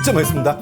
진짜 맛있습니다.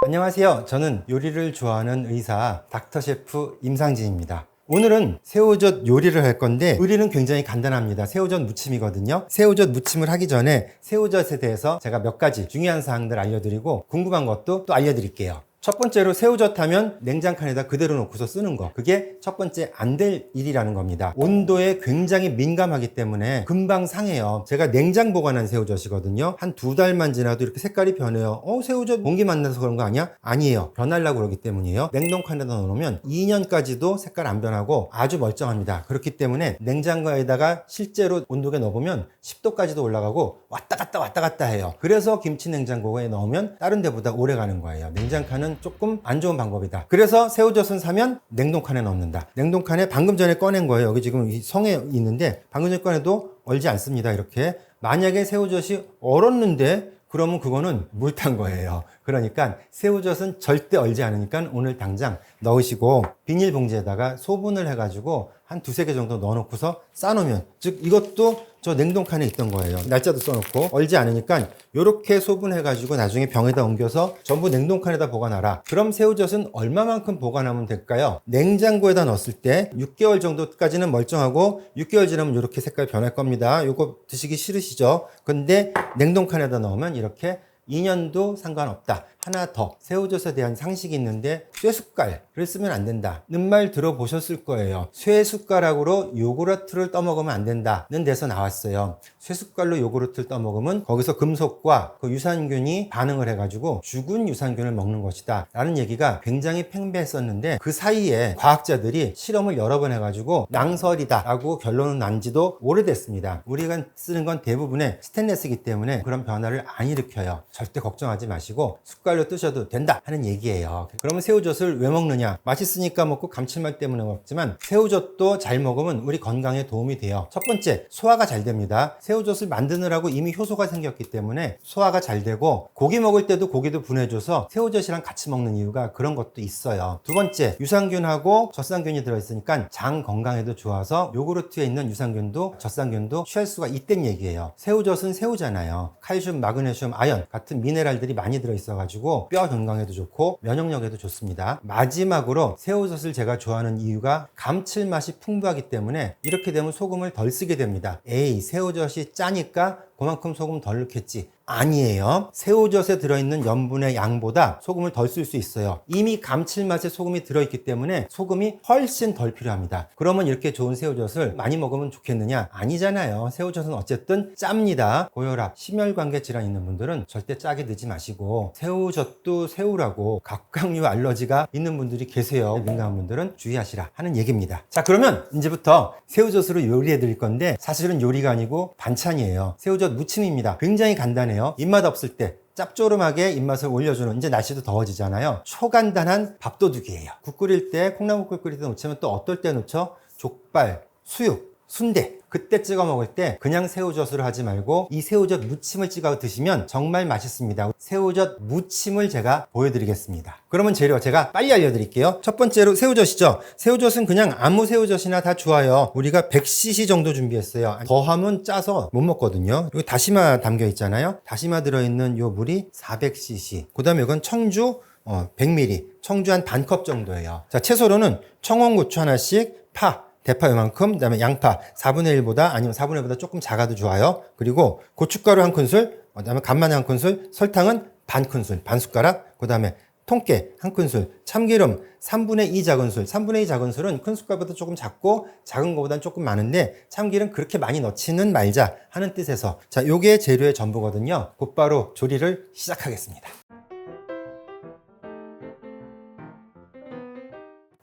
안녕하세요. 저는 요리를 좋아하는 의사 닥터셰프 임상진입니다. 오늘은 새우젓 요리를 할 건데 요리는 굉장히 간단합니다. 새우젓 무침이거든요. 새우젓 무침을 하기 전에 새우젓에 대해서 제가 몇 가지 중요한 사항들 알려드리고 궁금한 것도 또 알려드릴게요. 첫 번째로 새우젓 하면 냉장칸에다 그대로 놓고서 쓰는 거, 그게 첫 번째 안 될 일이라는 겁니다. 온도에 굉장히 민감하기 때문에 금방 상해요. 제가 냉장 보관한 새우젓이거든요. 한 2달만 지나도 이렇게 색깔이 변해요. 새우젓 공기 만나서 그런 거 아니야? 아니에요. 변하려고 그러기 때문이에요. 냉동칸에다 넣어놓으면 2년까지도 색깔 안 변하고 아주 멀쩡합니다. 그렇기 때문에 냉장고에다가 실제로 온도계 넣어보면 10도까지도 올라가고 왔다 갔다 해요. 그래서 김치 냉장고에 넣으면 다른 데보다 오래 가는 거예요. 냉장칸은 조금 안 좋은 방법이다. 그래서 새우젓은 사면 냉동칸에 넣는다. 냉동칸에 방금 전에 꺼낸 거예요. 여기 지금 이 성에 있는데 방금 전에 꺼내도 얼지 않습니다. 이렇게. 만약에 새우젓이 얼었는데 그러면 그거는 물 탄 거예요. 그러니까 새우젓은 절대 얼지 않으니까 오늘 당장 넣으시고 비닐봉지에다가 소분을 해가지고 한 2-3개 정도 넣어놓고서 싸놓으면, 즉 이것도 저 냉동칸에 있던 거예요. 날짜도 써놓고 얼지 않으니까 이렇게 소분해가지고 나중에 병에다 옮겨서 전부 냉동칸에다 보관하라. 그럼 새우젓은 얼마만큼 보관하면 될까요? 냉장고에다 넣었을 때 6개월 정도까지는 멀쩡하고 6개월 지나면 이렇게 색깔 변할 겁니다. 이거 드시기 싫으시죠? 근데 냉동칸에다 넣으면 이렇게 2년도 상관없다. 하나 더, 새우젓에 대한 상식이 있는데 쇠숟갈을 쓰면 안 된다는 말 들어보셨을 거예요. 쇠숟가락으로 요구르트를 떠먹으면 안 된다는 데서 나왔어요. 쇠숟갈로 요구르트를 떠먹으면 거기서 금속과 그 유산균이 반응을 해가지고 죽은 유산균을 먹는 것이다 라는 얘기가 굉장히 팽배했었는데, 그 사이에 과학자들이 실험을 여러 번 해가지고 낭설이다 라고 결론은 난 지도 오래됐습니다. 우리가 쓰는 건 대부분의 스테인리스이기 때문에 그런 변화를 안 일으켜요. 절대 걱정하지 마시고 숟갈로 뜨셔도 된다 하는 얘기예요. 그러면 새우젓을 왜 먹느냐? 맛있으니까 먹고 감칠맛 때문에 먹지만 새우젓도 잘 먹으면 우리 건강에 도움이 돼요. 첫 번째, 소화가 잘 됩니다. 새우젓을 만드느라고 이미 효소가 생겼기 때문에 소화가 잘 되고, 고기 먹을 때도 고기도 분해줘서 새우젓이랑 같이 먹는 이유가 그런 것도 있어요. 두 번째, 유산균하고 젖산균이 들어있으니까 장 건강에도 좋아서 요구르트에 있는 유산균도 젖산균도 취할 수가 있다는 얘기예요. 새우젓은 새우잖아요. 칼슘, 마그네슘, 아연 같은 미네랄들이 많이 들어있어가지고 뼈 건강에도 좋고 면역력에도 좋습니다. 마지막으로 새우젓을 제가 좋아하는 이유가 감칠맛이 풍부하기 때문에 이렇게 되면 소금을 덜 쓰게 됩니다. 에이, 새우젓이 짜니까 그만큼 소금 덜 넣겠지. 아니에요. 새우젓에 들어있는 염분의 양보다 소금을 덜 쓸 수 있어요. 이미 감칠맛에 소금이 들어있기 때문에 소금이 훨씬 덜 필요합니다. 그러면 이렇게 좋은 새우젓을 많이 먹으면 좋겠느냐? 아니잖아요. 새우젓은 어쨌든 짭니다. 고혈압, 심혈관계 질환 있는 분들은 절대 짜게 드지 마시고, 새우젓도 새우라고 각각류 알러지가 있는 분들이 계세요. 민감한 분들은 주의하시라 하는 얘기입니다. 자, 그러면 이제부터 새우젓으로 요리해 드릴 건데 사실은 요리가 아니고 반찬이에요. 새우젓 무침입니다. 굉장히 간단해요. 입맛 없을 때 짭조름하게 입맛을 올려주는, 이제 날씨도 더워지잖아요. 초간단한 밥도둑이에요. 국 끓일 때, 콩나물국 끓일 때 놓치면 또 어떨 때 놓쳐? 족발, 수육, 순대, 그때 찍어 먹을 때 그냥 새우젓으로 하지 말고 이 새우젓 무침을 찍어 드시면 정말 맛있습니다. 새우젓 무침을 제가 보여드리겠습니다. 그러면 재료 제가 빨리 알려드릴게요. 첫 번째로 새우젓이죠. 새우젓은 그냥 아무 새우젓이나 다 좋아요. 우리가 100cc 정도 준비했어요. 더하면 짜서 못 먹거든요. 여기 다시마 담겨 있잖아요. 다시마 들어있는 요 물이 400cc. 그 다음에 이건 청주 100ml. 청주 한 반컵 정도예요. 자, 채소로는 청원고추 하나씩, 파, 대파 요만큼, 그 다음에 양파 4분의 1보다 아니면 4분의 1보다 조금 작아도 좋아요. 그리고 고춧가루 한 큰술, 그 다음에 간마늘 한 큰술, 설탕은 반 큰술, 반 숟가락, 그 다음에 통깨 한 큰술, 참기름 3분의 2 작은술. 3분의 2 작은술은 큰 숟갈보다 조금 작고 작은 거보다는 조금 많은데 참기름 그렇게 많이 넣지는 말자 하는 뜻에서, 자, 요게 재료의 전부거든요. 곧바로 조리를 시작하겠습니다.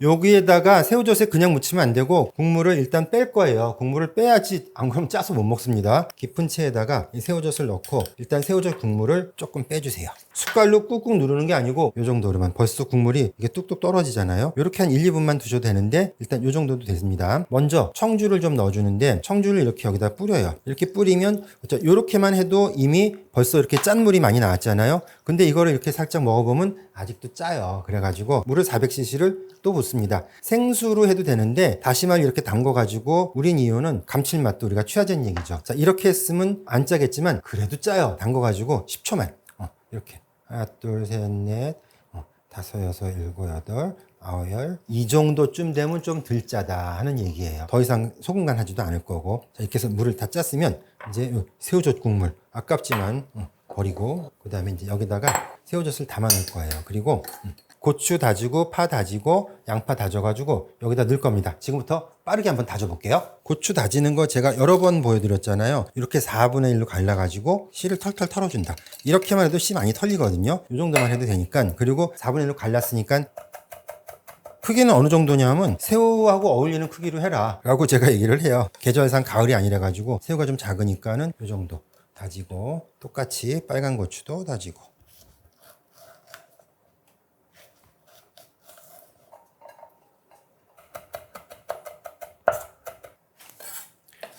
여기에다가 새우젓에 그냥 묻히면 안 되고 국물을 일단 뺄 거예요. 국물을 빼야지, 안 그러면 짜서 못 먹습니다. 깊은 체에다가 이 새우젓을 넣고 일단 새우젓 국물을 조금 빼주세요. 숟갈로 꾹꾹 누르는 게 아니고 이 정도로만. 벌써 국물이 이게 뚝뚝 떨어지잖아요. 이렇게 한 1-2분만 두셔도 되는데 일단 이 정도도 됩니다. 먼저 청주를 좀 넣어주는데 청주를 이렇게 여기다 뿌려요. 이렇게 뿌리면 이렇게만 해도 이미 벌써 이렇게 짠 물이 많이 나왔잖아요. 근데 이거를 이렇게 살짝 먹어보면 아직도 짜요. 그래가지고 물을 400cc를 또 붓습니다. 생수로 해도 되는데 다시마를 이렇게 담궈가지고 우린 이유는 감칠맛도 우리가 취하자는 얘기죠. 자, 이렇게 했으면 안 짜겠지만 그래도 짜요. 담궈가지고 10초만 이렇게 하나 둘 셋 넷 다섯 여섯 일곱 여덟 아홉 열 이 정도쯤 되면 좀 덜 짜다 하는 얘기예요. 더 이상 소금 간 하지도 않을 거고. 자, 이렇게 해서 물을 다 짰으면 이제 새우젓 국물 아깝지만 버리고 그 다음에 이제 여기다가 새우젓을 담아 놓을 거예요. 그리고 고추 다지고 파 다지고 양파 다져가지고 여기다 넣을 겁니다. 지금부터 빠르게 한번 다져 볼게요. 고추 다지는 거 제가 여러 번 보여드렸잖아요. 이렇게 4분의 1로 갈라가지고 씨를 털털 털어준다. 이렇게만 해도 씨 많이 털리거든요. 이 정도만 해도 되니까. 그리고 4분의 1로 갈랐으니까 크기는 어느 정도냐면 새우하고 어울리는 크기로 해라 라고 제가 얘기를 해요. 계절상 가을이 아니라 가지고 새우가 좀 작으니까는 이 정도 다지고 똑같이 빨간 고추도 다지고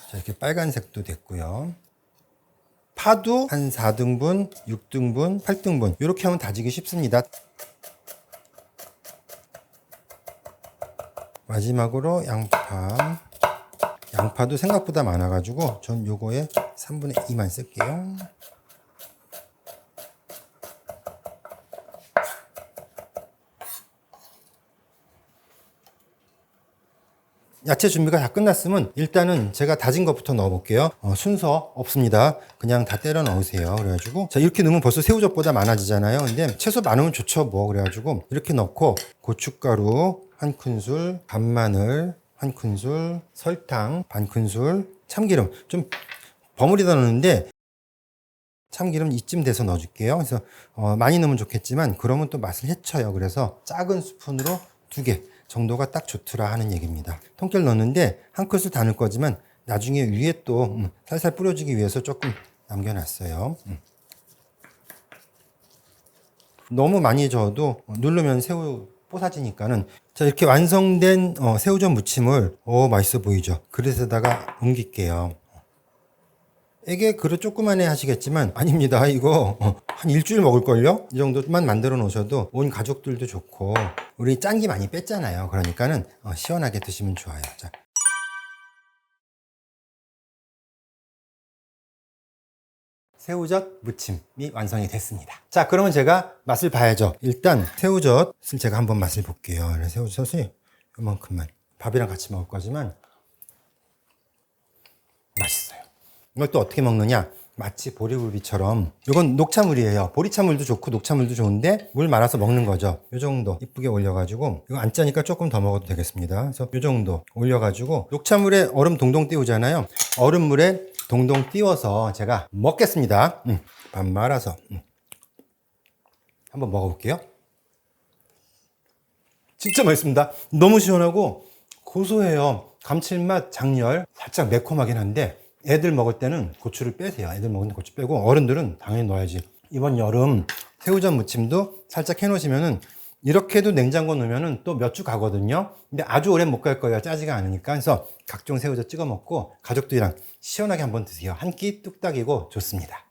자, 이렇게 빨간색도 됐고요. 파도 한 4등분, 6등분, 8등분 이렇게 하면 다지기 쉽습니다. 마지막으로 양파도 생각보다 많아가지고 전 요거에 3분의 2만 쓸게요. 야채 준비가 다 끝났으면 일단은 제가 다진 것부터 넣어 볼게요. 순서 없습니다. 그냥 다 때려 넣으세요. 그래가지고 자, 이렇게 넣으면 벌써 새우젓보다 많아지잖아요. 근데 채소 많으면 좋죠 뭐. 그래가지고 이렇게 넣고 고춧가루 한 큰술, 간마늘 한 큰술, 설탕 반 큰술, 참기름 좀 버무리다 넣는데 참기름 이쯤 돼서 넣어줄게요. 그래서 많이 넣으면 좋겠지만 그러면 또 맛을 해쳐요. 그래서 작은 스푼으로 2개 정도가 딱 좋더라 하는 얘기입니다. 통깨를 넣는데 한 큰술 다 넣을 거지만 나중에 위에 또 살살 뿌려주기 위해서 조금 남겨놨어요. 너무 많이 저어도 누르면 새우 뽀사지니까는. 자, 이렇게 완성된 새우젓 무침을 맛있어 보이죠? 그릇에다가 옮길게요. 이게 그릇 조그만해 하시겠지만 아닙니다. 이거 한 일주일 먹을걸요? 이 정도만 만들어 놓으셔도 온 가족들도 좋고 우리 짠기 많이 뺐잖아요. 그러니까는 시원하게 드시면 좋아요. 자. 새우젓 무침이 완성이 됐습니다. 자, 그러면 제가 맛을 봐야죠. 일단 새우젓을 제가 한번 맛을 볼게요. 새우젓이 이만큼만 밥이랑 같이 먹을 거지만 맛있어요. 이걸 또 어떻게 먹느냐? 마치 보리굴비처럼. 이건 녹차물이에요. 보리차물도 좋고 녹차물도 좋은데 물 말아서 먹는 거죠. 이 정도 이쁘게 올려가지고, 이거 안 짜니까 조금 더 먹어도 되겠습니다. 그래서 이 정도 올려가지고 녹차물에 얼음 동동 띄우잖아요. 얼음물에 동동 띄워서 제가 먹겠습니다. 밥 말아서 한번 먹어볼게요. 진짜 맛있습니다. 너무 시원하고 고소해요. 감칠맛, 장열, 살짝 매콤하긴 한데 애들 먹을 때는 고추를 빼세요. 애들 먹을 때 고추 빼고 어른들은 당연히 넣어야지. 이번 여름 새우젓 무침도 살짝 해놓으시면은 이렇게 해도 냉장고 넣으면은 또 몇 주 가거든요. 근데 아주 오래 못 갈 거예요. 짜지가 않으니까. 그래서 각종 새우젓 찍어 먹고 가족들이랑 시원하게 한번 드세요. 한 끼 뚝딱이고 좋습니다.